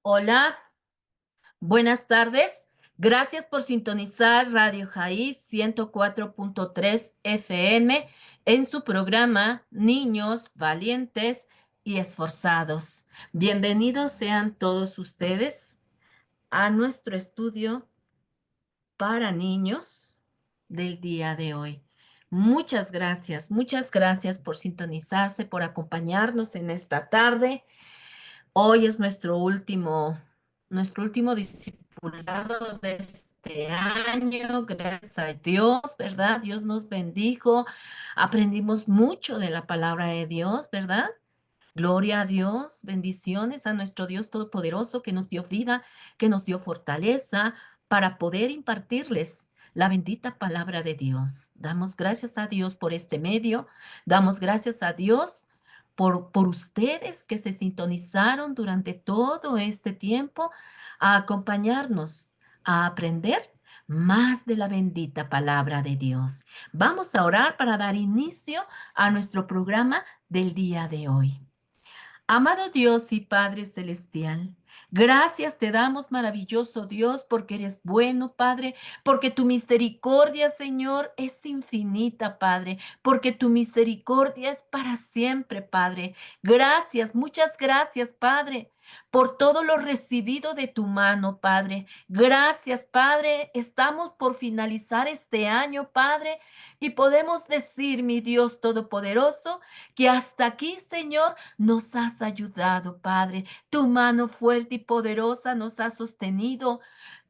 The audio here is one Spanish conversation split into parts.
Hola, buenas tardes. Gracias por sintonizar Radio Jaiz 104.3 FM en su programa Niños Valientes y Esforzados. Bienvenidos sean todos ustedes a nuestro estudio para niños del día de hoy. Muchas gracias por sintonizarse, por acompañarnos en esta tarde. Hoy es nuestro último discipulado de este año, gracias a Dios, ¿verdad? Dios nos bendijo, aprendimos mucho de la palabra de Dios, ¿verdad? Gloria a Dios, bendiciones a nuestro Dios Todopoderoso que nos dio vida, que nos dio fortaleza para poder impartirles la bendita palabra de Dios. Damos gracias a Dios por este medio, damos gracias a Dios por ustedes que se sintonizaron durante todo este tiempo a acompañarnos, a aprender más de la bendita palabra de Dios. Vamos a orar para dar inicio a nuestro programa del día de hoy. Amado Dios y Padre Celestial, gracias te damos, maravilloso Dios, porque eres bueno, Padre, porque tu misericordia, Señor, es infinita, Padre, porque tu misericordia es para siempre, Padre. Gracias, muchas gracias, Padre, por todo lo recibido de tu mano, Padre. Gracias, Padre. Estamos por finalizar este año, Padre, y podemos decir, mi Dios Todopoderoso, que hasta aquí, Señor, nos has ayudado, Padre. Tu mano fuerte y poderosa nos ha sostenido.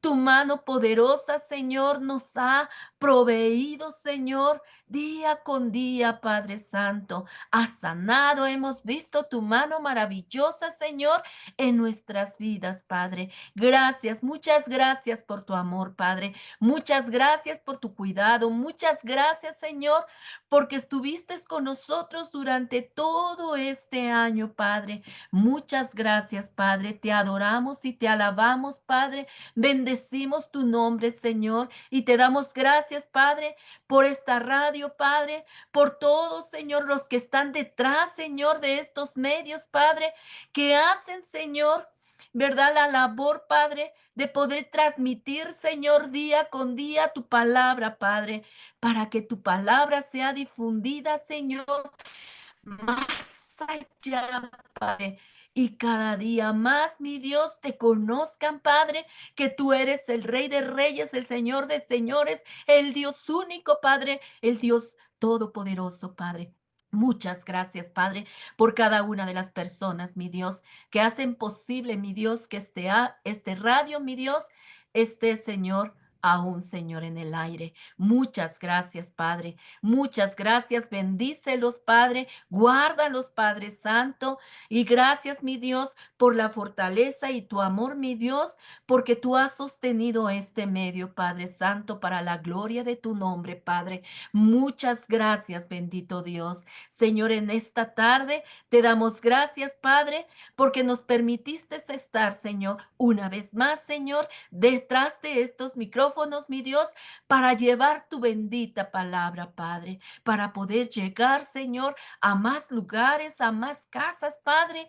Tu mano poderosa, Señor, nos ha proveído, Señor, día con día, Padre Santo. Has sanado, hemos visto tu mano maravillosa, Señor, en nuestras vidas, Padre. Gracias, muchas gracias por tu amor, Padre. Muchas gracias por tu cuidado. Muchas gracias, Señor, porque estuviste con nosotros durante todo este año, Padre. Muchas gracias, Padre. Te adoramos y te alabamos, Padre. Bendecimos tu nombre, Señor, y te damos gracias, Padre, por esta radio, Padre, por todos, Señor, los que están detrás, Señor, de estos medios, Padre, que hacen, Señor, ¿verdad? La labor, Padre, de poder transmitir, Señor, día con día tu palabra, Padre, para que tu palabra sea difundida, Señor, más allá, Padre. Y cada día más, mi Dios, te conozcan, Padre, que tú eres el Rey de Reyes, el Señor de Señores, el Dios único, Padre, el Dios todopoderoso, Padre. Muchas gracias, Padre, por cada una de las personas, mi Dios, que hacen posible, mi Dios, que este radio, mi Dios, esté, Señor, aún, Señor, en el aire. Muchas gracias, Padre. Muchas gracias. Bendícelos, Padre. Guárdalos, Padre Santo. Y gracias, mi Dios, por la fortaleza y tu amor, mi Dios, porque tú has sostenido este medio, Padre Santo, para la gloria de tu nombre, Padre. Muchas gracias, bendito Dios. Señor, en esta tarde te damos gracias, Padre, porque nos permitiste estar, Señor, una vez más, Señor, detrás de estos micrófonos, mi Dios, para llevar tu bendita palabra, Padre, para poder llegar, Señor, a más lugares, a más casas, Padre,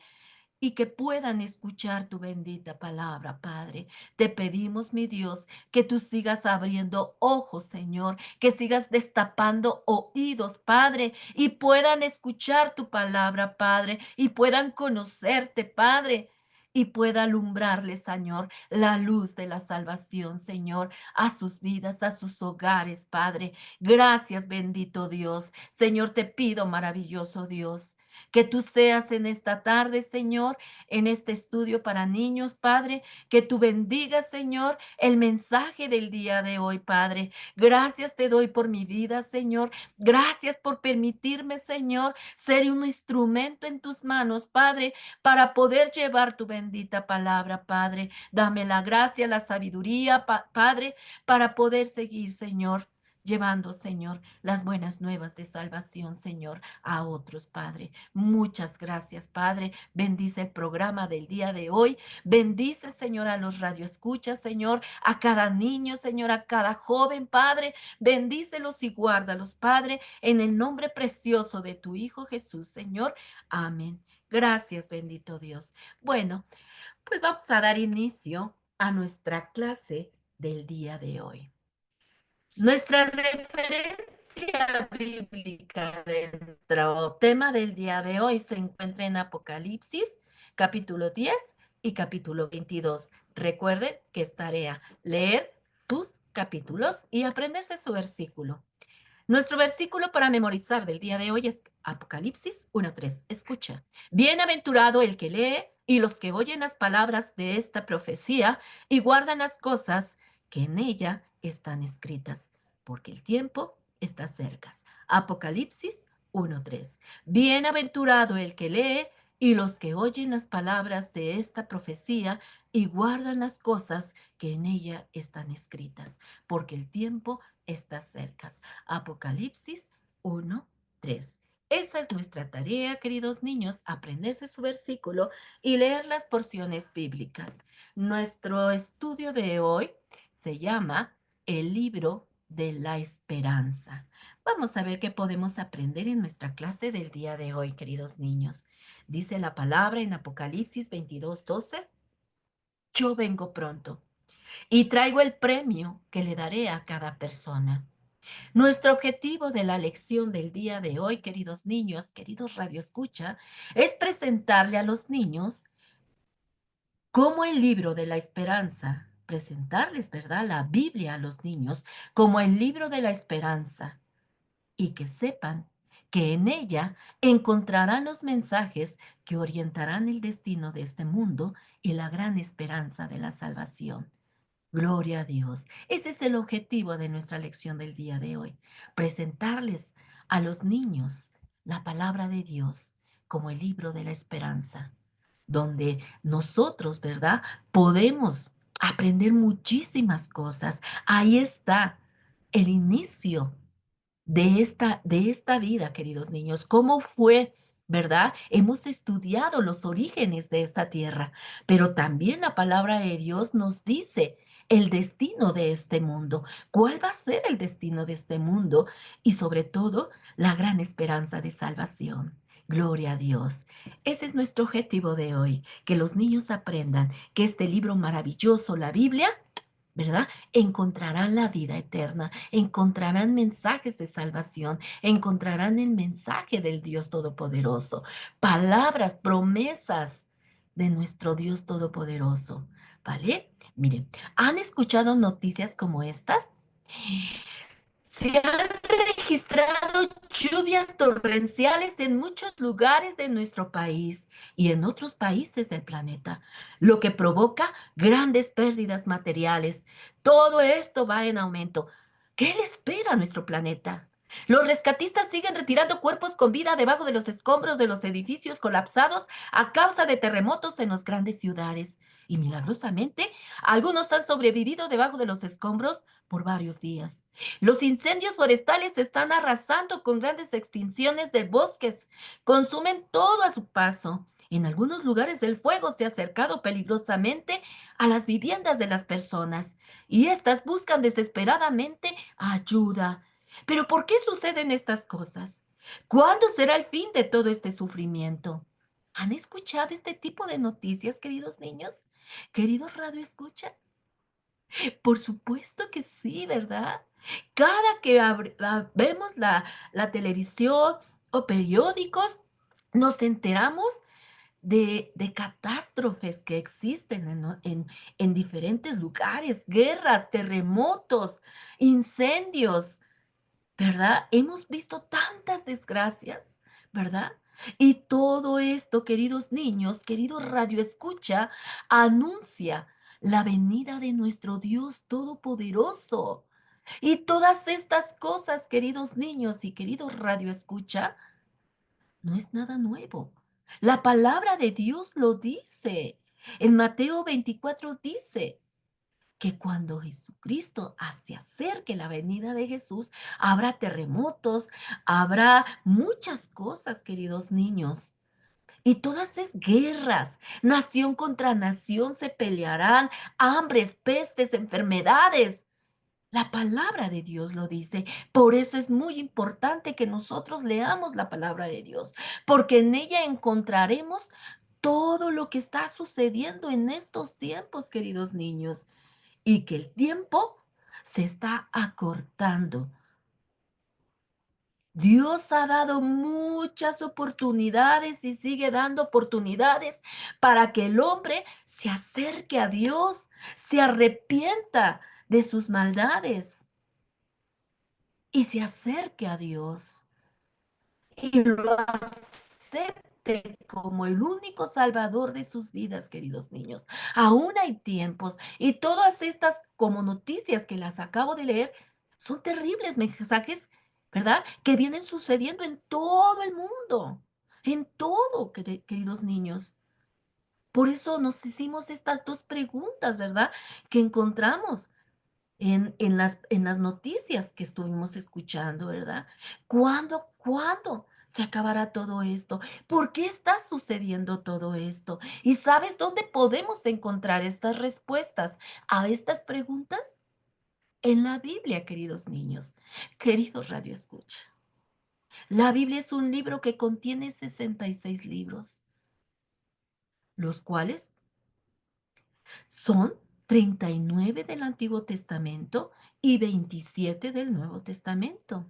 y que puedan escuchar tu bendita palabra, Padre. Te pedimos, mi Dios, que tú sigas abriendo ojos, Señor, que sigas destapando oídos, Padre, y puedan escuchar tu palabra, Padre, y puedan conocerte, Padre. Y pueda alumbrarles, Señor, la luz de la salvación, Señor, a sus vidas, a sus hogares, Padre. Gracias, bendito Dios. Señor, te pido, maravilloso Dios, que tú seas en esta tarde, Señor, en este estudio para niños, Padre, que tú bendigas, Señor, el mensaje del día de hoy, Padre. Gracias te doy por mi vida, Señor. Gracias por permitirme, Señor, ser un instrumento en tus manos, Padre, para poder llevar tu bendita palabra, Padre. Dame la gracia, la sabiduría, Padre, para poder seguir, Señor, llevando, Señor, las buenas nuevas de salvación, Señor, a otros, Padre. Muchas gracias, Padre. Bendice el programa del día de hoy. Bendice, Señor, a los radioescuchas, Señor, a cada niño, Señor, a cada joven, Padre. Bendícelos y guárdalos, Padre, en el nombre precioso de tu Hijo Jesús, Señor. Amén. Gracias, bendito Dios. Bueno, pues vamos a dar inicio a nuestra clase del día de hoy. Nuestra referencia bíblica de nuestro tema del día de hoy se encuentra en Apocalipsis, capítulo 10 y capítulo 22. Recuerden que es tarea leer sus capítulos y aprenderse su versículo. Nuestro versículo para memorizar del día de hoy es Apocalipsis 1:3. Escucha. Bienaventurado el que lee y los que oyen las palabras de esta profecía y guardan las cosas que en ella están escritas, porque el tiempo está cerca. Apocalipsis 1:3. Bienaventurado el que lee y los que oyen las palabras de esta profecía y guardan las cosas que en ella están escritas, porque el tiempo está cerca. Apocalipsis 1:3. Esa es nuestra tarea, queridos niños, aprenderse su versículo y leer las porciones bíblicas. Nuestro estudio de hoy se llama El libro de la esperanza. Vamos a ver qué podemos aprender en nuestra clase del día de hoy, queridos niños. Dice la palabra en Apocalipsis 22:12, yo vengo pronto y traigo el premio que le daré a cada persona. Nuestro objetivo de la lección del día de hoy, queridos niños, queridos radioescucha, es presentarle a los niños como el libro de la esperanza, presentarles, ¿verdad?, la Biblia a los niños como el libro de la esperanza y que sepan que en ella encontrarán los mensajes que orientarán el destino de este mundo y la gran esperanza de la salvación. Gloria a Dios. Ese es el objetivo de nuestra lección del día de hoy. Presentarles a los niños la palabra de Dios como el libro de la esperanza, donde nosotros, ¿verdad? Podemos aprender muchísimas cosas. Ahí está el inicio de esta vida, queridos niños. ¿Cómo fue, verdad? Hemos estudiado los orígenes de esta tierra, pero también la palabra de Dios nos dice el destino de este mundo. ¿Cuál va a ser el destino de este mundo? Y sobre todo, la gran esperanza de salvación. Gloria a Dios. Ese es nuestro objetivo de hoy, que los niños aprendan que este libro maravilloso, la Biblia, ¿verdad? Encontrarán la vida eterna, encontrarán mensajes de salvación, encontrarán el mensaje del Dios Todopoderoso, palabras, promesas de nuestro Dios Todopoderoso, ¿vale? Miren, ¿han escuchado noticias como estas? Se han registrado lluvias torrenciales en muchos lugares de nuestro país y en otros países del planeta, lo que provoca grandes pérdidas materiales. Todo esto va en aumento. ¿Qué le espera a nuestro planeta? Los rescatistas siguen retirando cuerpos con vida debajo de los escombros de los edificios colapsados a causa de terremotos en las grandes ciudades. Y milagrosamente, algunos han sobrevivido debajo de los escombros por varios días. Los incendios forestales están arrasando con grandes extinciones de bosques. Consumen todo a su paso. En algunos lugares el fuego se ha acercado peligrosamente a las viviendas de las personas y éstas buscan desesperadamente ayuda. Pero ¿por qué suceden estas cosas? ¿Cuándo será el fin de todo este sufrimiento? ¿Han escuchado este tipo de noticias, queridos niños? ¿Queridos radio escucha? Por supuesto que sí, ¿verdad? Cada que vemos la televisión o periódicos, nos enteramos de catástrofes que existen en diferentes lugares, guerras, terremotos, incendios, ¿verdad? Hemos visto tantas desgracias, ¿verdad? Y todo esto, queridos niños, queridos radioescucha, anuncia la venida de nuestro Dios Todopoderoso. Y todas estas cosas, queridos niños y queridos radioescucha, no es nada nuevo. La palabra de Dios lo dice. En Mateo 24 dice, que cuando Jesucristo se acerque la venida de Jesús, habrá terremotos, habrá muchas cosas, queridos niños. Y todas es guerras, nación contra nación se pelearán, hambres, pestes, enfermedades. La palabra de Dios lo dice. Por eso es muy importante que nosotros leamos la palabra de Dios, porque en ella encontraremos todo lo que está sucediendo en estos tiempos, queridos niños, y que el tiempo se está acortando. Dios ha dado muchas oportunidades y sigue dando oportunidades para que el hombre se acerque a Dios, se arrepienta de sus maldades y se acerque a Dios y lo acepte como el único salvador de sus vidas, queridos niños. Aún hay tiempos y todas estas como noticias que las acabo de leer son terribles mensajes, ¿verdad? Que vienen sucediendo en todo el mundo, en todo, queridos niños. Por eso nos hicimos estas dos preguntas, ¿verdad? Que encontramos en las noticias que estuvimos escuchando, ¿verdad? ¿Cuándo se acabará todo esto? ¿Por qué está sucediendo todo esto? ¿Y sabes dónde podemos encontrar estas respuestas a estas preguntas? En la Biblia, queridos niños, queridos Radio Escucha. La Biblia es un libro que contiene 66 libros, los cuales son 39 del Antiguo Testamento y 27 del Nuevo Testamento.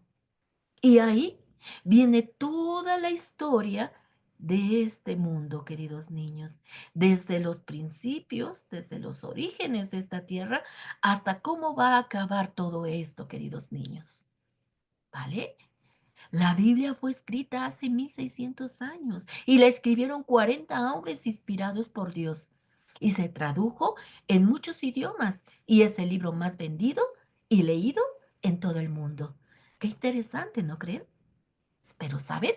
Y ahí viene toda la historia de este mundo, queridos niños, desde los principios, desde los orígenes de esta tierra, hasta cómo va a acabar todo esto, queridos niños. ¿Vale? La Biblia fue escrita hace 1600 años y la escribieron 40 hombres inspirados por Dios y se tradujo en muchos idiomas y es el libro más vendido y leído en todo el mundo. Qué interesante, ¿no creen? Pero, ¿saben?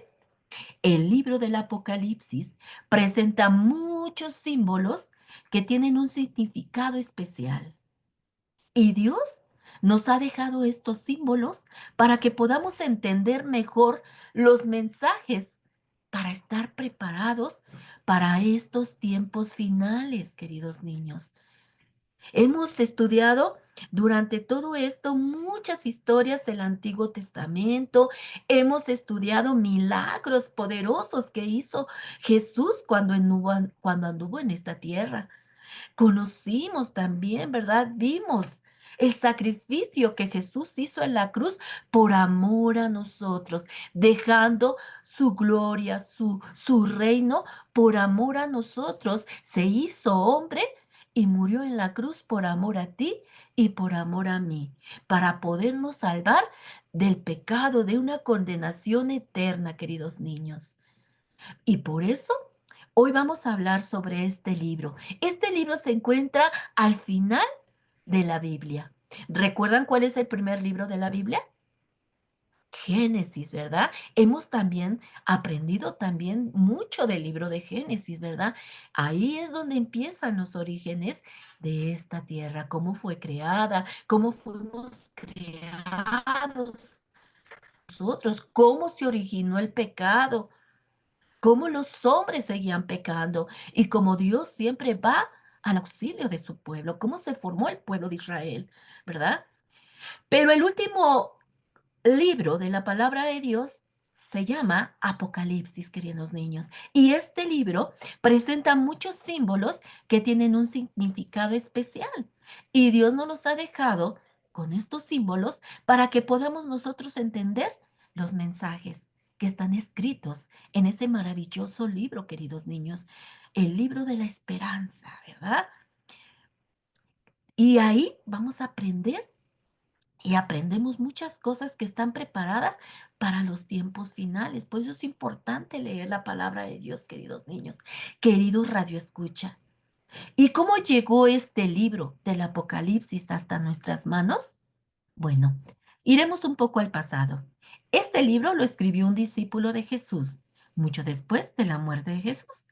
El libro del Apocalipsis presenta muchos símbolos que tienen un significado especial. Y Dios nos ha dejado estos símbolos para que podamos entender mejor los mensajes, para estar preparados para estos tiempos finales, queridos niños. Hemos estudiado durante todo esto muchas historias del Antiguo Testamento. Hemos estudiado milagros poderosos que hizo Jesús cuando anduvo en esta tierra. Conocimos también, ¿verdad? Vimos el sacrificio que Jesús hizo en la cruz por amor a nosotros, dejando su gloria, su reino, por amor a nosotros. Se hizo hombre y murió en la cruz por amor a ti y por amor a mí, para podernos salvar del pecado, de una condenación eterna, queridos niños. Y por eso hoy vamos a hablar sobre este libro. Este libro se encuentra al final de la Biblia. ¿Recuerdan cuál es el primer libro de la Biblia? Génesis, ¿verdad? Hemos también aprendido también mucho del libro de Génesis, ¿verdad? Ahí es donde empiezan los orígenes de esta tierra, cómo fue creada, cómo fuimos creados nosotros, cómo se originó el pecado, cómo los hombres seguían pecando y cómo Dios siempre va al auxilio de su pueblo, cómo se formó el pueblo de Israel, ¿verdad? Pero el último libro de la palabra de Dios se llama Apocalipsis, queridos niños. Y este libro presenta muchos símbolos que tienen un significado especial. Y Dios nos los ha dejado con estos símbolos para que podamos nosotros entender los mensajes que están escritos en ese maravilloso libro, queridos niños, el libro de la esperanza, ¿verdad? Y ahí vamos a aprender y aprendemos muchas cosas que están preparadas para los tiempos finales. Por eso es importante leer la palabra de Dios, queridos niños, queridos Radio Escucha. ¿Y cómo llegó este libro del Apocalipsis hasta nuestras manos? Bueno, iremos un poco al pasado. Este libro lo escribió un discípulo de Jesús, mucho después de la muerte de Jesús.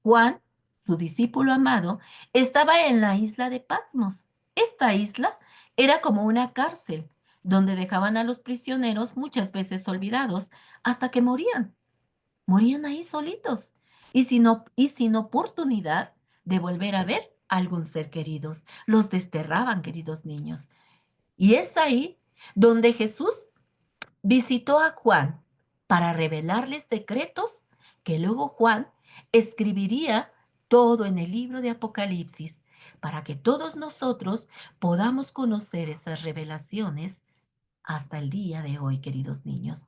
Juan, su discípulo amado, estaba en la isla de Patmos. Esta isla era como una cárcel, donde dejaban a los prisioneros muchas veces olvidados hasta que morían. Morían ahí solitos y sin oportunidad de volver a ver a algún ser queridos. Los desterraban, queridos niños. Y es ahí donde Jesús visitó a Juan para revelarle secretos que luego Juan escribiría todo en el libro de Apocalipsis para que todos nosotros podamos conocer esas revelaciones hasta el día de hoy, queridos niños.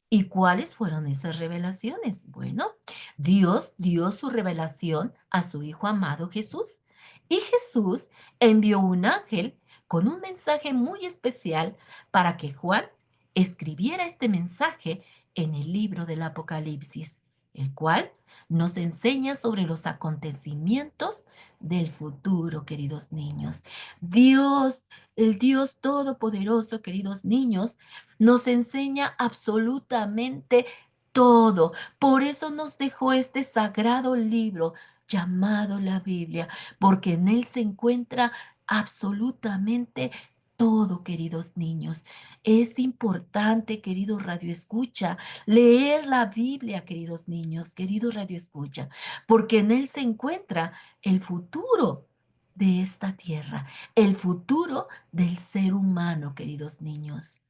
¿Y cuáles fueron esas revelaciones? Bueno, Dios dio su revelación a su Hijo amado Jesús. Y Jesús envió un ángel con un mensaje muy especial para que Juan escribiera este mensaje en el libro del Apocalipsis, el cual nos enseña sobre los acontecimientos del futuro, queridos niños. Dios, el Dios Todopoderoso, queridos niños, nos enseña absolutamente todo. Por eso nos dejó este sagrado libro llamado la Biblia, porque en él se encuentra absolutamente todo, queridos niños. Es importante, querido Radio Escucha, leer la Biblia, queridos niños, querido Radio Escucha, porque en él se encuentra el futuro de esta tierra, el futuro del ser humano, queridos niños.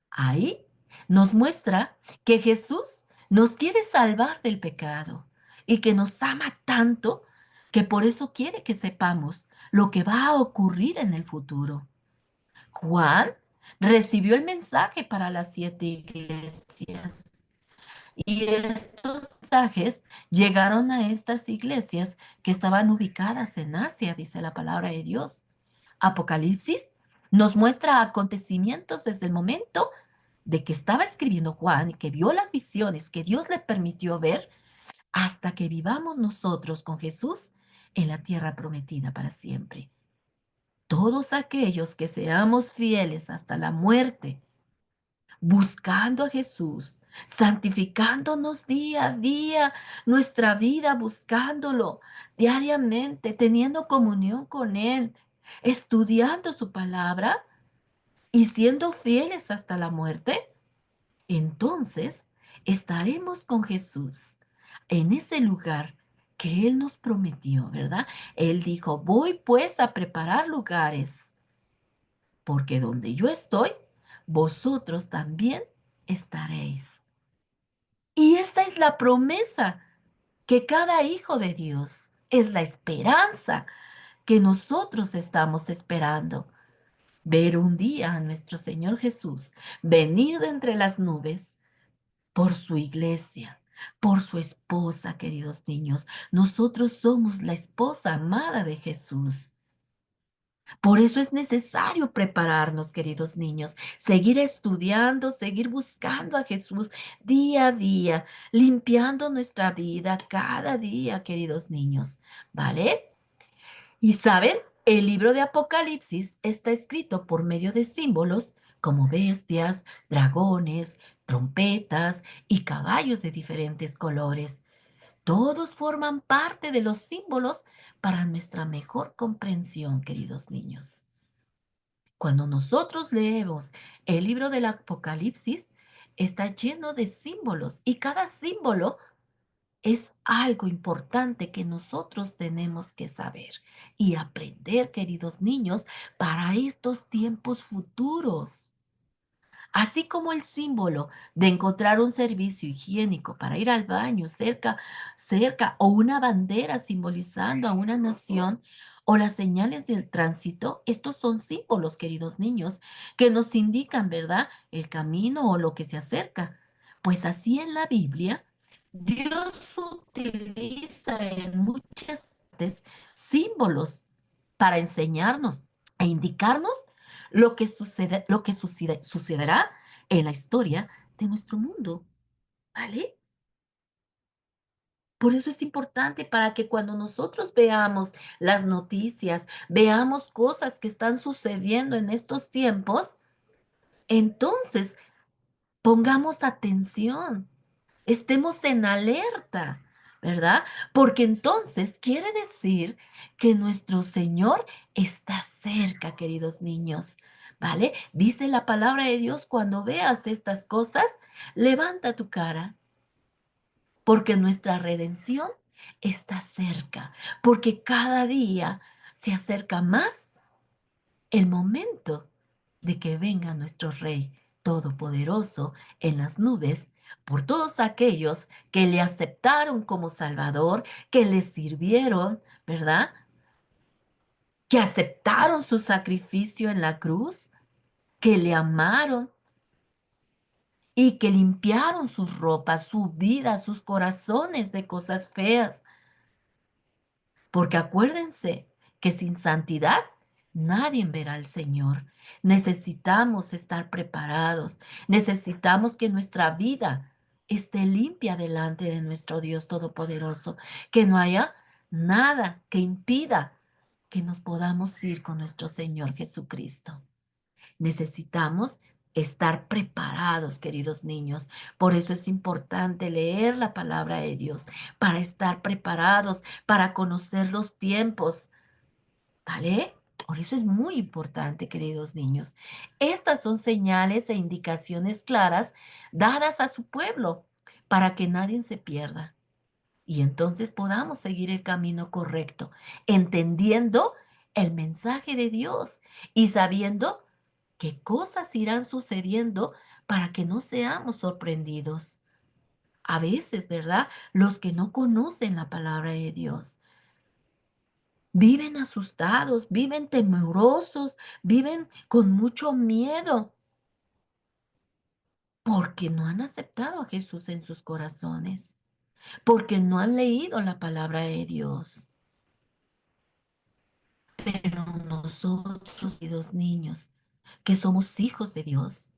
Ahí nos muestra que Jesús nos quiere salvar del pecado y que nos ama tanto que por eso quiere que sepamos lo que va a ocurrir en el futuro. Juan recibió el mensaje para las 7 iglesias y estos mensajes llegaron a estas iglesias que estaban ubicadas en Asia, dice la palabra de Dios. Apocalipsis nos muestra acontecimientos desde el momento de que estaba escribiendo Juan y que vio las visiones que Dios le permitió ver hasta que vivamos nosotros con Jesús en la tierra prometida para siempre. Todos aquellos que seamos fieles hasta la muerte, buscando a Jesús, santificándonos día a día, nuestra vida buscándolo diariamente, teniendo comunión con Él, estudiando su palabra y siendo fieles hasta la muerte, entonces estaremos con Jesús en ese lugar que Él nos prometió, ¿verdad? Él dijo, voy pues a preparar lugares, porque donde yo estoy, vosotros también estaréis. Y esa es la promesa que cada hijo de Dios es la esperanza que nosotros estamos esperando. Ver un día a nuestro Señor Jesús venir de entre las nubes por su iglesia, por su esposa, queridos niños. Nosotros somos la esposa amada de Jesús. Por eso es necesario prepararnos, queridos niños, seguir estudiando, seguir buscando a Jesús día a día, limpiando nuestra vida cada día, queridos niños, ¿vale? Y saben, el libro de Apocalipsis está escrito por medio de símbolos como bestias, dragones, trompetas y caballos de diferentes colores. Todos forman parte de los símbolos para nuestra mejor comprensión, queridos niños. Cuando nosotros leemos el libro del Apocalipsis, está lleno de símbolos y cada símbolo es algo importante que nosotros tenemos que saber y aprender, queridos niños, para estos tiempos futuros. Así como el símbolo de encontrar un servicio higiénico para ir al baño cerca o una bandera simbolizando a una nación o las señales del tránsito, estos son símbolos, queridos niños, que nos indican, ¿verdad?, el camino o lo que se acerca. Pues así en la Biblia, Dios utiliza en muchas partes símbolos para enseñarnos e indicarnos sucederá en la historia de nuestro mundo, ¿vale? Por eso es importante para que cuando nosotros veamos las noticias, veamos cosas que están sucediendo en estos tiempos, entonces pongamos atención, estemos en alerta, ¿verdad? Porque entonces quiere decir que nuestro Señor está cerca, queridos niños, ¿vale? Dice la palabra de Dios, cuando veas estas cosas, levanta tu cara, porque nuestra redención está cerca, porque cada día se acerca más el momento de que venga nuestro Rey Todopoderoso en las nubes por todos aquellos que le aceptaron como Salvador, que le sirvieron, ¿verdad? Que aceptaron su sacrificio en la cruz, que le amaron y que limpiaron sus ropas, su vida, sus corazones de cosas feas. Porque acuérdense que sin santidad nadie verá al Señor. Necesitamos estar preparados. Necesitamos que nuestra vida esté limpia delante de nuestro Dios Todopoderoso. Que no haya nada que impida que nos podamos ir con nuestro Señor Jesucristo. Necesitamos estar preparados, queridos niños. Por eso es importante leer la palabra de Dios, para estar preparados, para conocer los tiempos, ¿vale? Por eso es muy importante, queridos niños. Estas son señales e indicaciones claras dadas a su pueblo para que nadie se pierda y entonces podamos seguir el camino correcto, entendiendo el mensaje de Dios y sabiendo qué cosas irán sucediendo para que no seamos sorprendidos. A veces, ¿verdad? Los que no conocen la palabra de Dios viven asustados, viven temerosos, viven con mucho miedo porque no han aceptado a Jesús en sus corazones, porque no han leído la palabra de Dios. Pero nosotros, queridos niños, que somos hijos de Dios,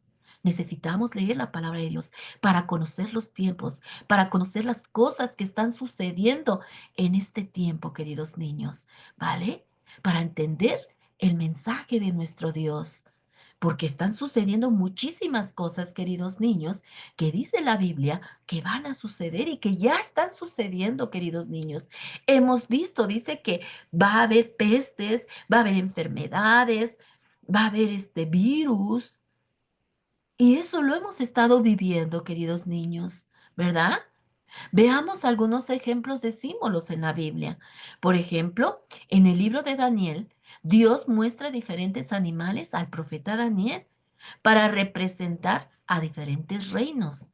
necesitamos leer la palabra de Dios para conocer los tiempos, para conocer las cosas que están sucediendo en este tiempo, queridos niños, ¿vale? Para entender el mensaje de nuestro Dios. Porque están sucediendo muchísimas cosas, queridos niños, que dice la Biblia que van a suceder y que ya están sucediendo, queridos niños. Hemos visto, dice que va a haber pestes, va a haber enfermedades, va a haber este virus. Y eso lo hemos estado viviendo, queridos niños, ¿verdad? Veamos algunos ejemplos de símbolos en la Biblia. Por ejemplo, en el libro de Daniel, Dios muestra diferentes animales al profeta Daniel para representar a diferentes reinos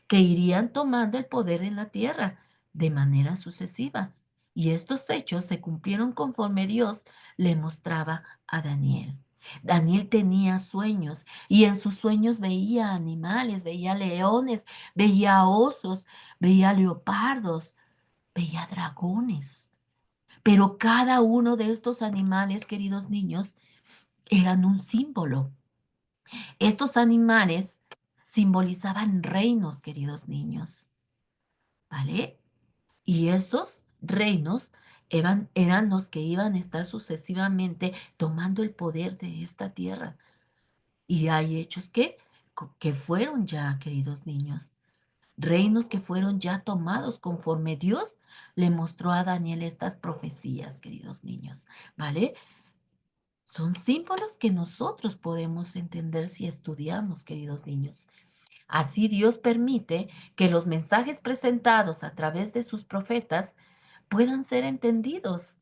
que irían tomando el poder en la tierra de manera sucesiva. Y estos hechos se cumplieron conforme Dios le mostraba a Daniel. Daniel tenía sueños y en sus sueños veía animales, veía leones, veía osos, veía leopardos, veía dragones. Pero cada uno de estos animales, queridos niños, eran un símbolo. Estos animales simbolizaban reinos, queridos niños, ¿vale? Y esos reinos eran los que iban a estar sucesivamente tomando el poder de esta tierra. Y hay hechos que fueron ya, queridos niños, reinos que fueron ya tomados conforme Dios le mostró a Daniel estas profecías, queridos niños, ¿vale? Son símbolos que nosotros podemos entender si estudiamos, queridos niños. Así Dios permite que los mensajes presentados a través de sus profetas puedan ser entendidos.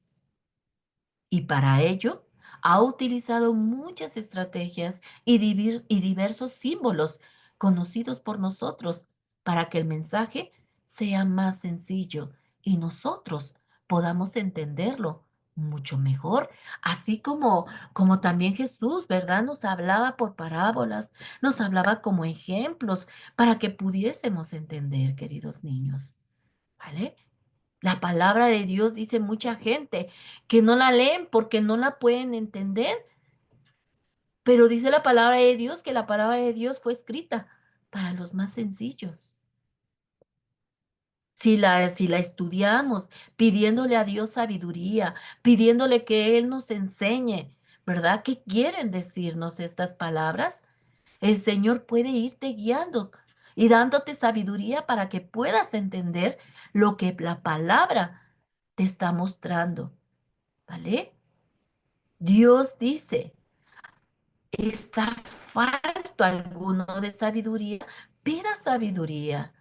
Y para ello ha utilizado muchas estrategias y diversos símbolos conocidos por nosotros para que el mensaje sea más sencillo y nosotros podamos entenderlo mucho mejor, así como también Jesús, ¿verdad? Nos hablaba por parábolas, nos hablaba como ejemplos para que pudiésemos entender, queridos niños, ¿vale? La palabra de Dios dice mucha gente que no la leen porque no la pueden entender, pero dice la palabra de Dios que la palabra de Dios fue escrita para los más sencillos. Si la estudiamos, pidiéndole a Dios sabiduría, pidiéndole que Él nos enseñe, ¿verdad? ¿Qué quieren decirnos estas palabras? El Señor puede irte guiando y dándote sabiduría para que puedas entender lo que la palabra te está mostrando. ¿Vale? Dios dice, está falto alguno de sabiduría, pida sabiduría,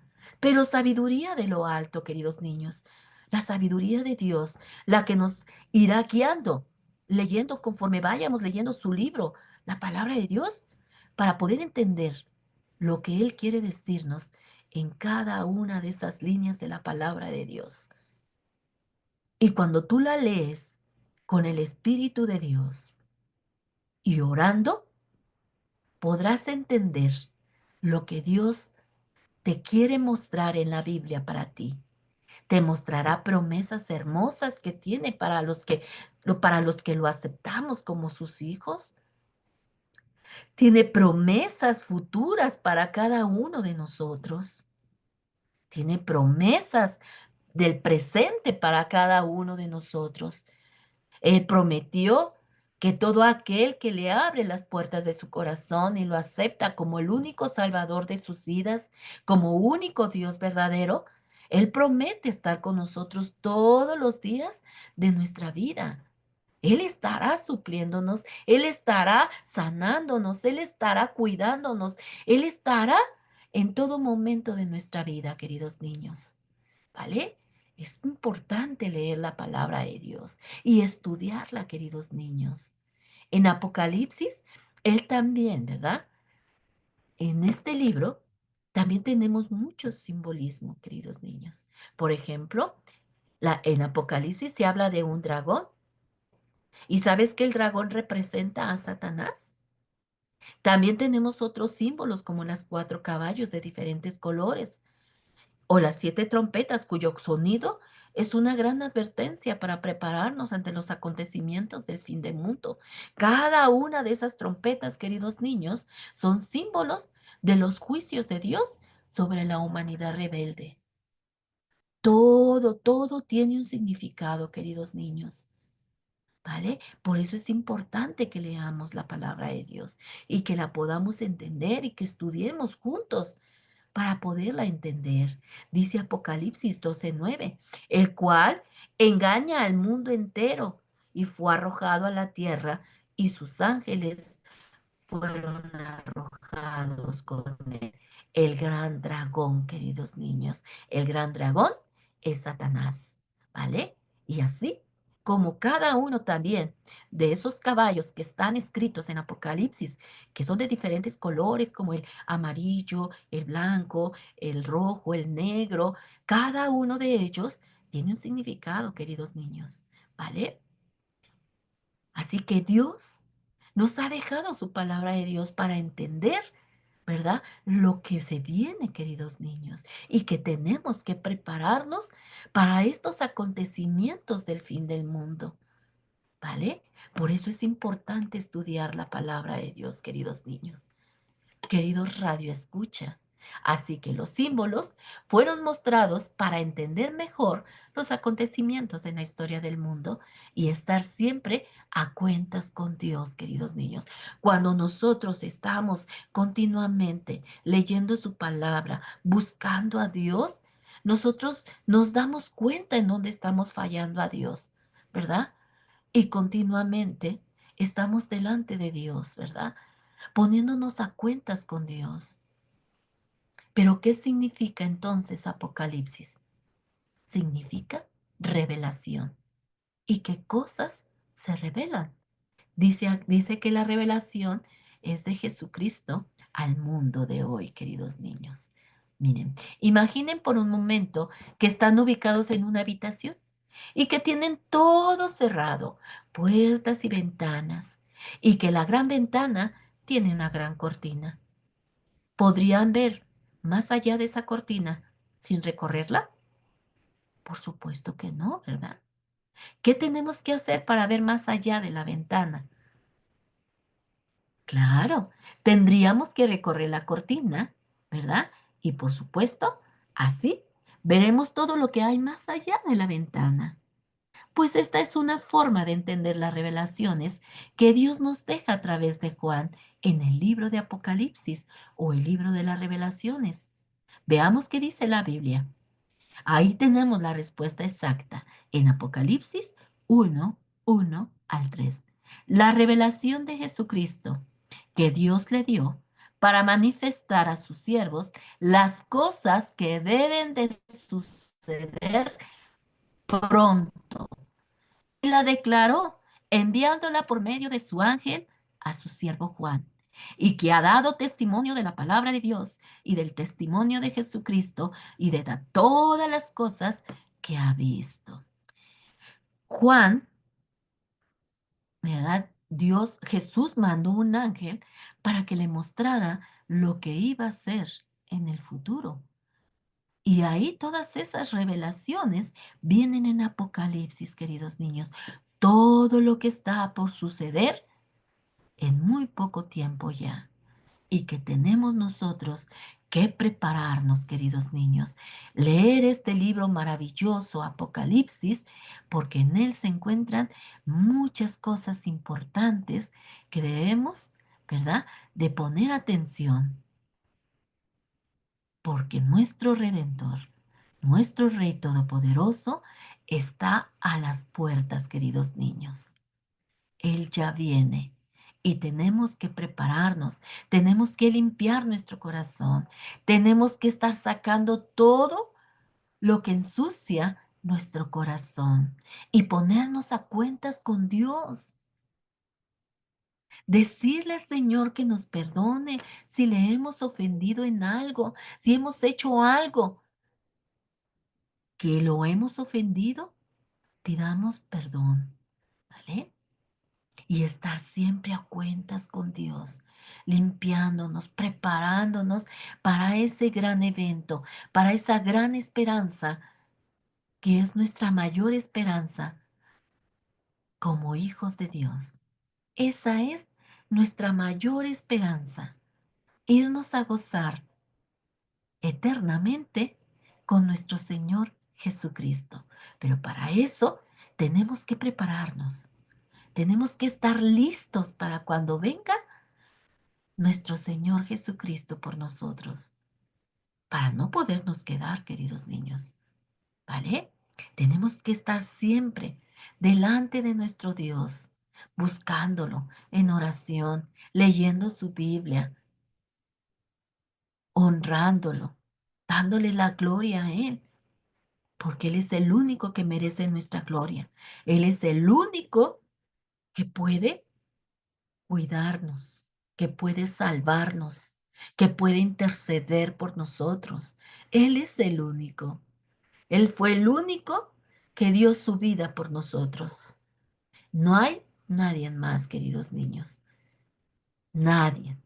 pero sabiduría de lo alto, queridos niños, la sabiduría de Dios, la que nos irá guiando, leyendo conforme vayamos leyendo su libro, la palabra de Dios para poder entender lo que Él quiere decirnos en cada una de esas líneas de la palabra de Dios. Y cuando tú la lees con el Espíritu de Dios y orando, podrás entender lo que Dios te quiere mostrar en la Biblia para ti. Te mostrará promesas hermosas que tiene para los que lo aceptamos como sus hijos. Tiene promesas futuras para cada uno de nosotros. Tiene promesas del presente para cada uno de nosotros. Él prometió que todo aquel que le abre las puertas de su corazón y lo acepta como el único salvador de sus vidas, como único Dios verdadero, Él promete estar con nosotros todos los días de nuestra vida. Él estará supliéndonos, Él estará sanándonos, Él estará cuidándonos, Él estará en todo momento de nuestra vida, queridos niños. ¿Vale? Es importante leer la palabra de Dios y estudiarla, queridos niños. En Apocalipsis, él también, ¿verdad? En este libro también tenemos mucho simbolismo, queridos niños. Por ejemplo, en Apocalipsis se habla de un dragón. ¿Y sabes que el dragón representa a Satanás? También tenemos otros símbolos como las 4 caballos de diferentes colores o las 7 trompetas, cuyo sonido es una gran advertencia para prepararnos ante los acontecimientos del fin del mundo. Cada una de esas trompetas, queridos niños, son símbolos de los juicios de Dios sobre la humanidad rebelde. Todo tiene un significado, queridos niños. ¿Vale? Por eso es importante que leamos la palabra de Dios y que la podamos entender y que estudiemos juntos para poderla entender. Dice Apocalipsis 12:9, el cual engaña al mundo entero y fue arrojado a la tierra y sus ángeles fueron arrojados con él. El gran dragón, queridos niños, el gran dragón es Satanás, ¿vale? Y así como cada uno también de esos caballos que están escritos en Apocalipsis, que son de diferentes colores, como el amarillo, el blanco, el rojo, el negro, cada uno de ellos tiene un significado, queridos niños, ¿vale? Así que Dios nos ha dejado su palabra de Dios para entender, ¿verdad? Lo que se viene, queridos niños, y que tenemos que prepararnos para estos acontecimientos del fin del mundo, ¿vale? Por eso es importante estudiar la palabra de Dios, queridos niños. Queridos Radio Escucha, así que los símbolos fueron mostrados para entender mejor los acontecimientos en la historia del mundo y estar siempre a cuentas con Dios, queridos niños. Cuando nosotros estamos continuamente leyendo su palabra, buscando a Dios, nosotros nos damos cuenta en dónde estamos fallando a Dios, ¿verdad? Y continuamente estamos delante de Dios, ¿verdad? Poniéndonos a cuentas con Dios. Pero ¿qué significa entonces Apocalipsis? Significa revelación. ¿Y qué cosas se revelan? Dice que la revelación es de Jesucristo al mundo de hoy, queridos niños. Miren, imaginen por un momento que están ubicados en una habitación y que tienen todo cerrado, puertas y ventanas, y que la gran ventana tiene una gran cortina. ¿Podrían ver más allá de esa cortina sin recorrerla? Por supuesto que no, ¿verdad? ¿Qué tenemos que hacer para ver más allá de la ventana? Claro, tendríamos que recorrer la cortina, ¿verdad? Y por supuesto, así veremos todo lo que hay más allá de la ventana. Pues esta es una forma de entender las revelaciones que Dios nos deja a través de Juan en el libro de Apocalipsis o el libro de las revelaciones. Veamos qué dice la Biblia. Ahí tenemos la respuesta exacta en Apocalipsis 1:1 al 3. La revelación de Jesucristo que Dios le dio para manifestar a sus siervos las cosas que deben de suceder pronto. Y la declaró enviándola por medio de su ángel a su siervo Juan, y que ha dado testimonio de la palabra de Dios y del testimonio de Jesucristo y de todas las cosas que ha visto. Juan, ¿verdad? Dios, Jesús mandó un ángel para que le mostrara lo que iba a ser en el futuro. Y ahí todas esas revelaciones vienen en Apocalipsis, queridos niños. Todo lo que está por suceder en muy poco tiempo ya. Y que tenemos nosotros que prepararnos, queridos niños, leer este libro maravilloso, Apocalipsis, porque en él se encuentran muchas cosas importantes que debemos, ¿verdad?, de poner atención, porque nuestro Redentor, nuestro Rey Todopoderoso, está a las puertas, queridos niños. Él ya viene y tenemos que prepararnos, tenemos que limpiar nuestro corazón, tenemos que estar sacando todo lo que ensucia nuestro corazón y ponernos a cuentas con Dios. Decirle al Señor que nos perdone si le hemos ofendido en algo, si hemos hecho algo que lo hemos ofendido, pidamos perdón, ¿vale? Y estar siempre a cuentas con Dios, limpiándonos, preparándonos para ese gran evento, para esa gran esperanza, que es nuestra mayor esperanza como hijos de Dios. Esa es nuestra mayor esperanza, irnos a gozar eternamente con nuestro Señor Jesucristo. Pero para eso tenemos que prepararnos, tenemos que estar listos para cuando venga nuestro Señor Jesucristo por nosotros, para no podernos quedar, queridos niños, ¿vale? Tenemos que estar siempre delante de nuestro Dios, buscándolo en oración, leyendo su Biblia, honrándolo, dándole la gloria a Él, porque Él es el único que merece nuestra gloria. Él es el único que puede cuidarnos, que puede salvarnos, que puede interceder por nosotros. Él es el único. Él fue el único que dio su vida por nosotros. No hay nadie más, queridos niños. Nadie,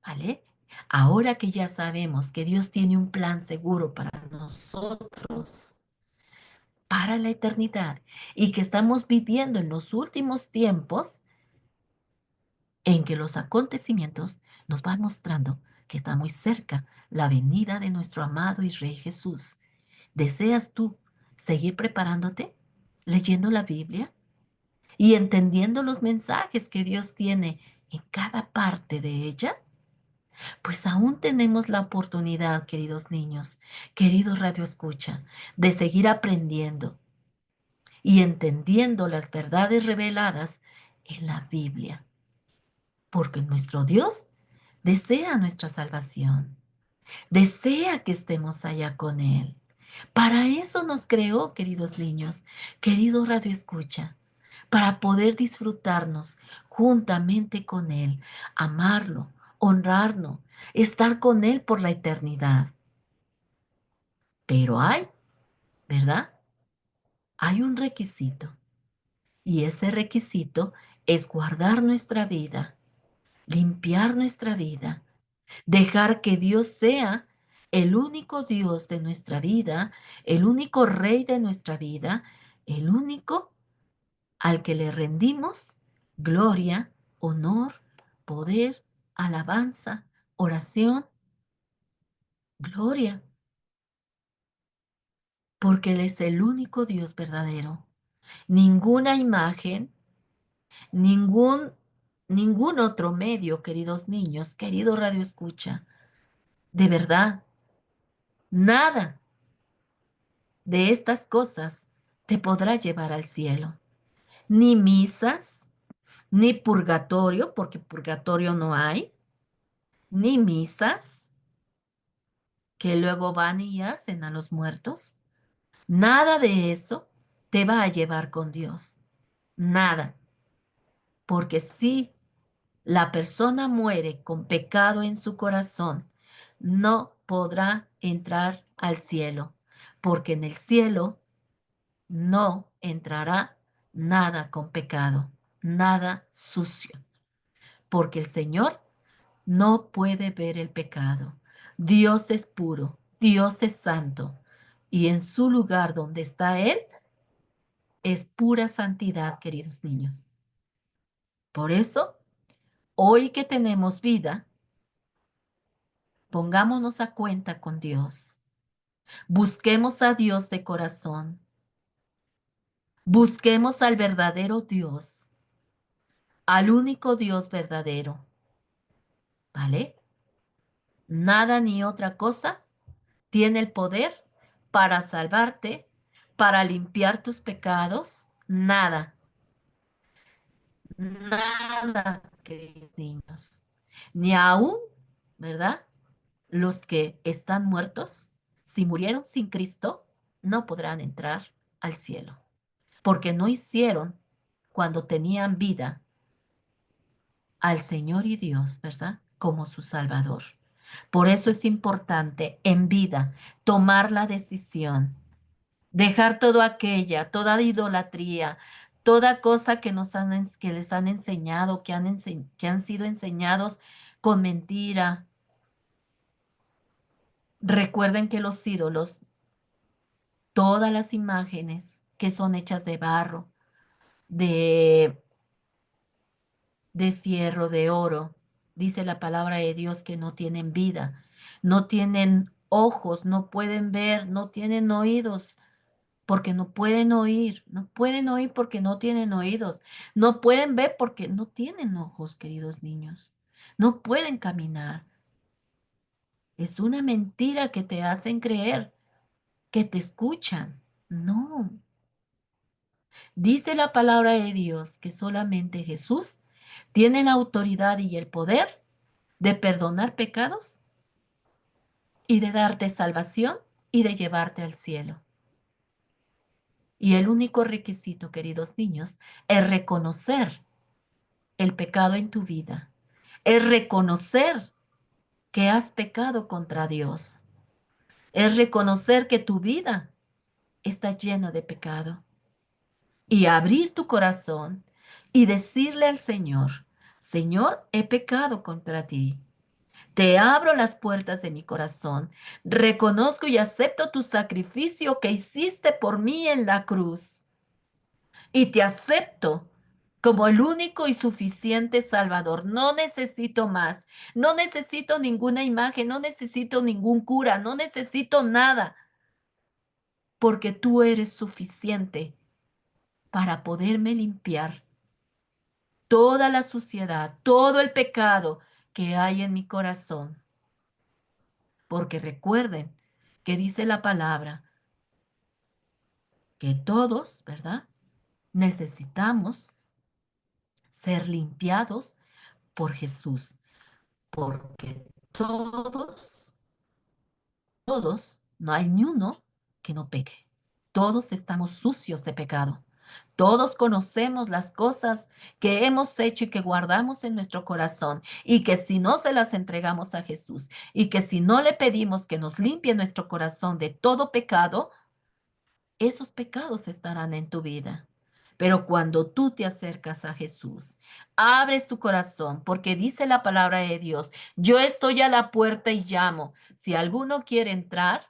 ¿vale? Ahora que ya sabemos que Dios tiene un plan seguro para nosotros, para la eternidad, y que estamos viviendo en los últimos tiempos, en que los acontecimientos nos van mostrando que está muy cerca la venida de nuestro amado y Rey Jesús. ¿Deseas tú seguir preparándote, leyendo la Biblia y entendiendo los mensajes que Dios tiene en cada parte de ella? Pues aún tenemos la oportunidad, queridos niños, queridos Radio Escucha, de seguir aprendiendo y entendiendo las verdades reveladas en la Biblia, porque nuestro Dios desea nuestra salvación, desea que estemos allá con Él. Para eso nos creó, queridos niños, querido Radio Escucha, para poder disfrutarnos juntamente con Él, amarlo, honrarlo, estar con Él por la eternidad. Pero hay, ¿verdad? Hay un requisito, y ese requisito es guardar nuestra vida, limpiar nuestra vida, dejar que Dios sea el único Dios de nuestra vida, el único Rey de nuestra vida, el único al que le rendimos gloria, honor, poder, alabanza, oración, gloria, porque Él es el único Dios verdadero. Ninguna imagen, ningún, ningún otro medio, queridos niños, querido Radio Escucha, de verdad, nada de estas cosas te podrá llevar al cielo. Ni misas, ni purgatorio, porque purgatorio no hay, ni misas que luego van y hacen a los muertos. Nada de eso te va a llevar con Dios. Nada. Porque sí, la persona muere con pecado en su corazón, no podrá entrar al cielo, porque en el cielo no entrará nada con pecado, nada sucio, porque el Señor no puede ver el pecado. Dios es puro, Dios es santo, y en su lugar donde está Él es pura santidad, queridos niños. Por eso, hoy que tenemos vida, pongámonos a cuenta con Dios. Busquemos a Dios de corazón. Busquemos al verdadero Dios, al único Dios verdadero. ¿Vale? Nada ni otra cosa tiene el poder para salvarte, para limpiar tus pecados. Nada, nada, queridos niños. Ni aún, ¿verdad? Los que están muertos, si murieron sin Cristo, no podrán entrar al cielo, porque no hicieron cuando tenían vida al Señor y Dios, ¿verdad? Como su Salvador. Por eso es importante en vida tomar la decisión, dejar todo aquella, toda idolatría, toda cosa que que les han enseñado, que han sido enseñados con mentira. Recuerden que los ídolos, todas las imágenes que son hechas de barro, de de fierro, de oro. Dice la palabra de Dios que no tienen vida, no tienen ojos, no pueden ver, no tienen oídos, porque no pueden oír, no pueden oír porque no tienen oídos, no pueden ver porque no tienen ojos, queridos niños, no pueden caminar. Es una mentira que te hacen creer que te escuchan. No, dice la palabra de Dios que solamente Jesús tiene la autoridad y el poder de perdonar pecados y de darte salvación y de llevarte al cielo. Y el único requisito, queridos niños, es reconocer el pecado en tu vida, es reconocer que has pecado contra Dios, es reconocer que tu vida está llena de pecado y abrir tu corazón y decirle al Señor, Señor, he pecado contra ti. Te abro las puertas de mi corazón. Reconozco y acepto tu sacrificio que hiciste por mí en la cruz. Y te acepto como el único y suficiente Salvador. No necesito más. No necesito ninguna imagen. No necesito ningún cura. No necesito nada. Porque tú eres suficiente para poderme limpiar toda la suciedad, todo el pecado que hay en mi corazón. Porque recuerden que dice la palabra que todos, ¿verdad? Necesitamos ser limpiados por Jesús, porque todos, no hay ni uno que no peque. Todos estamos sucios de pecado. Todos conocemos las cosas que hemos hecho y que guardamos en nuestro corazón y que si no se las entregamos a Jesús y que si no le pedimos que nos limpie nuestro corazón de todo pecado, esos pecados estarán en tu vida. Pero cuando tú te acercas a Jesús, abres tu corazón, porque dice la palabra de Dios, yo estoy a la puerta y llamo. Si alguno quiere entrar,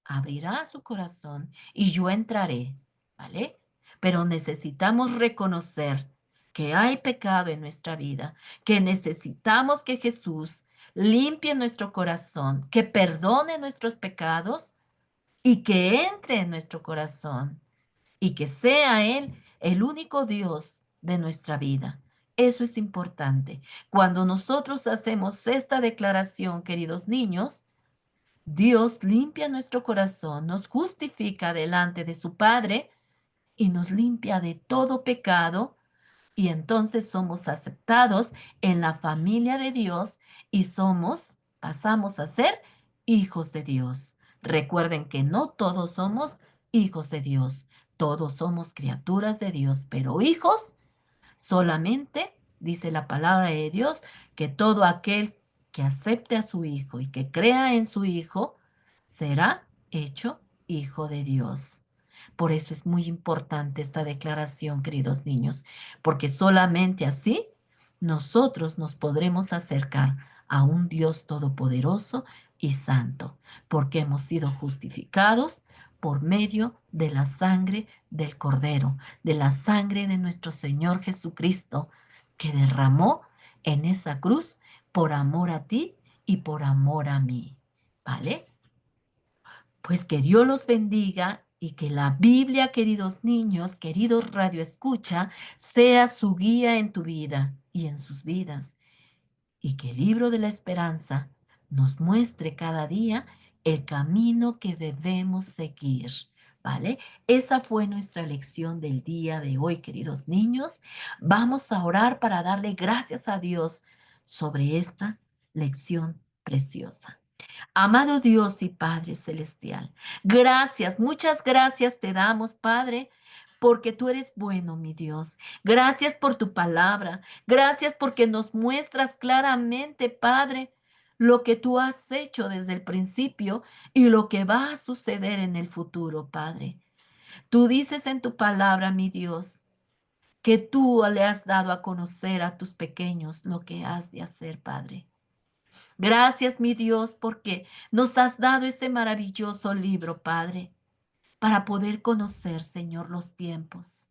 abrirá su corazón y yo entraré, ¿vale? Pero necesitamos reconocer que hay pecado en nuestra vida, que necesitamos que Jesús limpie nuestro corazón, que perdone nuestros pecados y que entre en nuestro corazón y que sea Él el único Dios de nuestra vida. Eso es importante. Cuando nosotros hacemos esta declaración, queridos niños, Dios limpia nuestro corazón, nos justifica delante de su Padre y nos limpia de todo pecado y entonces somos aceptados en la familia de Dios y pasamos a ser hijos de Dios. Recuerden que no todos somos hijos de Dios, todos somos criaturas de Dios, pero hijos solamente dice la palabra de Dios, que todo aquel que acepte a su Hijo y que crea en su Hijo será hecho hijo de Dios. Por eso es muy importante esta declaración, queridos niños, porque solamente así nosotros nos podremos acercar a un Dios todopoderoso y santo, porque hemos sido justificados por medio de la sangre del Cordero, de la sangre de nuestro Señor Jesucristo, que derramó en esa cruz por amor a ti y por amor a mí. ¿Vale? Pues que Dios los bendiga y que la Biblia, queridos niños, queridos Radio Escucha, sea su guía en tu vida y en sus vidas. Y que el libro de la esperanza nos muestre cada día el camino que debemos seguir. ¿Vale? Esa fue nuestra lección del día de hoy, queridos niños. Vamos a orar para darle gracias a Dios sobre esta lección preciosa. Amado Dios y Padre Celestial, gracias, muchas gracias te damos, Padre, porque tú eres bueno, mi Dios. Gracias por tu palabra. Gracias porque nos muestras claramente, Padre, lo que tú has hecho desde el principio y lo que va a suceder en el futuro, Padre. Tú dices en tu palabra, mi Dios, que tú le has dado a conocer a tus pequeños lo que has de hacer, Padre. Gracias, mi Dios, porque nos has dado ese maravilloso libro, Padre, para poder conocer, Señor, los tiempos.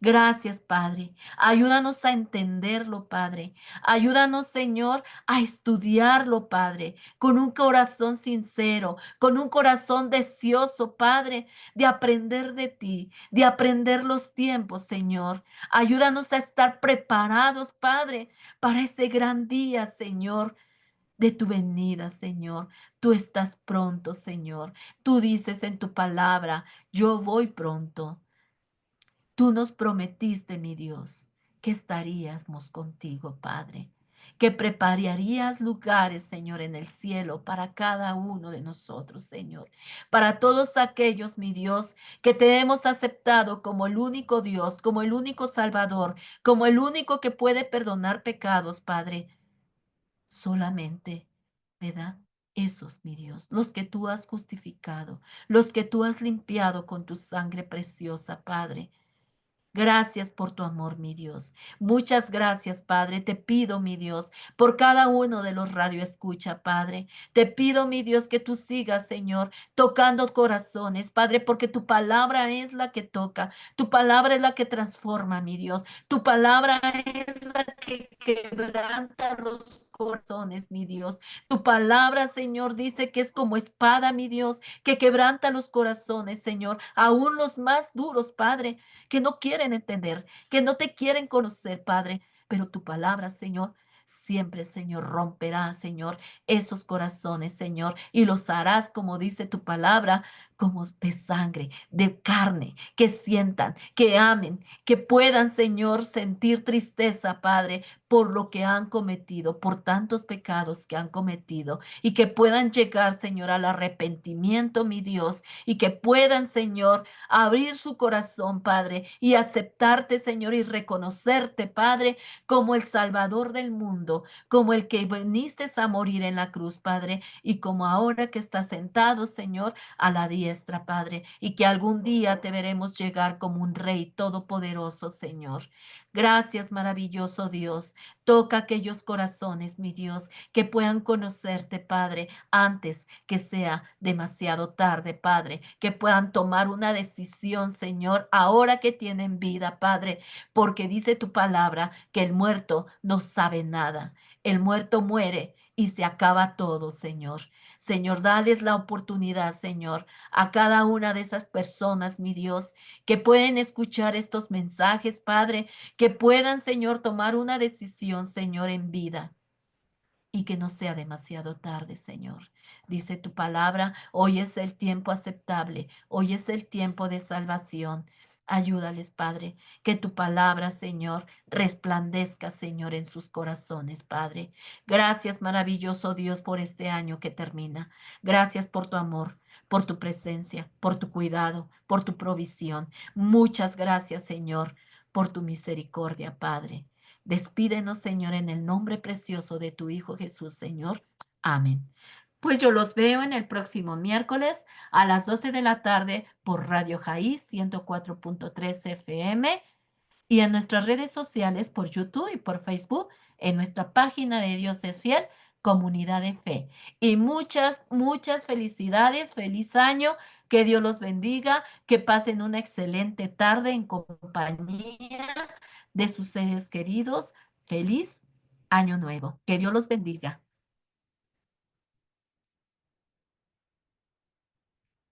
Gracias, Padre. Ayúdanos a entenderlo, Padre. Ayúdanos, Señor, a estudiarlo, Padre, con un corazón sincero, con un corazón deseoso, Padre, de aprender de ti, de aprender los tiempos, Señor. Ayúdanos a estar preparados, Padre, para ese gran día, Señor, de tu venida, Señor. Tú estás pronto, Señor. Tú dices en tu palabra, yo voy pronto. Tú nos prometiste, mi Dios, que estaríamos contigo, Padre, que prepararías lugares, Señor, en el cielo para cada uno de nosotros, Señor, para todos aquellos, mi Dios, que te hemos aceptado como el único Dios, como el único Salvador, como el único que puede perdonar pecados, Padre. Solamente, ¿verdad? Esos, mi Dios, los que tú has justificado, los que tú has limpiado con tu sangre preciosa, Padre. Gracias por tu amor, mi Dios. Muchas gracias, Padre. Te pido, mi Dios, por cada uno de los radio escucha, Padre. Te pido, mi Dios, que tú sigas, Señor, tocando corazones, Padre, porque tu palabra es la que toca. Tu palabra es la que transforma, mi Dios. Tu palabra es la que quebranta los corazones, mi Dios. Tu palabra, Señor, dice que es como espada, mi Dios, que quebranta los corazones, Señor, aún los más duros, Padre, que no quieren entender, que no te quieren conocer, Padre. Pero tu palabra, Señor, siempre, Señor, romperá, Señor, esos corazones, Señor, y los harás, como dice tu palabra, como de sangre, de carne, que sientan, que amen, que puedan, Señor, sentir tristeza, Padre, por lo que han cometido, por tantos pecados que han cometido, y que puedan llegar, Señor, al arrepentimiento, mi Dios, y que puedan, Señor, abrir su corazón, Padre, y aceptarte, Señor, y reconocerte, Padre, como el Salvador del mundo, como el que viniste a morir en la cruz, Padre, y como ahora que estás sentado, Señor, a la diestra, Padre, y que algún día te veremos llegar como un Rey todopoderoso, Señor. Gracias, maravilloso Dios. Toca aquellos corazones, mi Dios, que puedan conocerte, Padre, antes que sea demasiado tarde, Padre, que puedan tomar una decisión, Señor, ahora que tienen vida, Padre, porque dice tu palabra que el muerto no sabe nada. El muerto muere y se acaba todo, Señor. Señor, dales la oportunidad, Señor, a cada una de esas personas, mi Dios, que pueden escuchar estos mensajes, Padre, que puedan, Señor, tomar una decisión, Señor, en vida y que no sea demasiado tarde, Señor. Dice tu palabra, hoy es el tiempo aceptable, hoy es el tiempo de salvación. Ayúdales, Padre, que tu palabra, Señor, resplandezca, Señor, en sus corazones, Padre. Gracias, maravilloso Dios, por este año que termina. Gracias por tu amor, por tu presencia, por tu cuidado, por tu provisión. Muchas gracias, Señor, por tu misericordia, Padre. Despídenos, Señor, en el nombre precioso de tu Hijo Jesús, Señor. Amén. Pues yo los veo en el próximo miércoles a las 12 de la tarde por Radio Jaí 104.3 FM y en nuestras redes sociales por YouTube y por Facebook, en nuestra página de Dios es Fiel, Comunidad de Fe. Y muchas, muchas felicidades, feliz año, que Dios los bendiga, que pasen una excelente tarde en compañía de sus seres queridos. Feliz año nuevo. Que Dios los bendiga.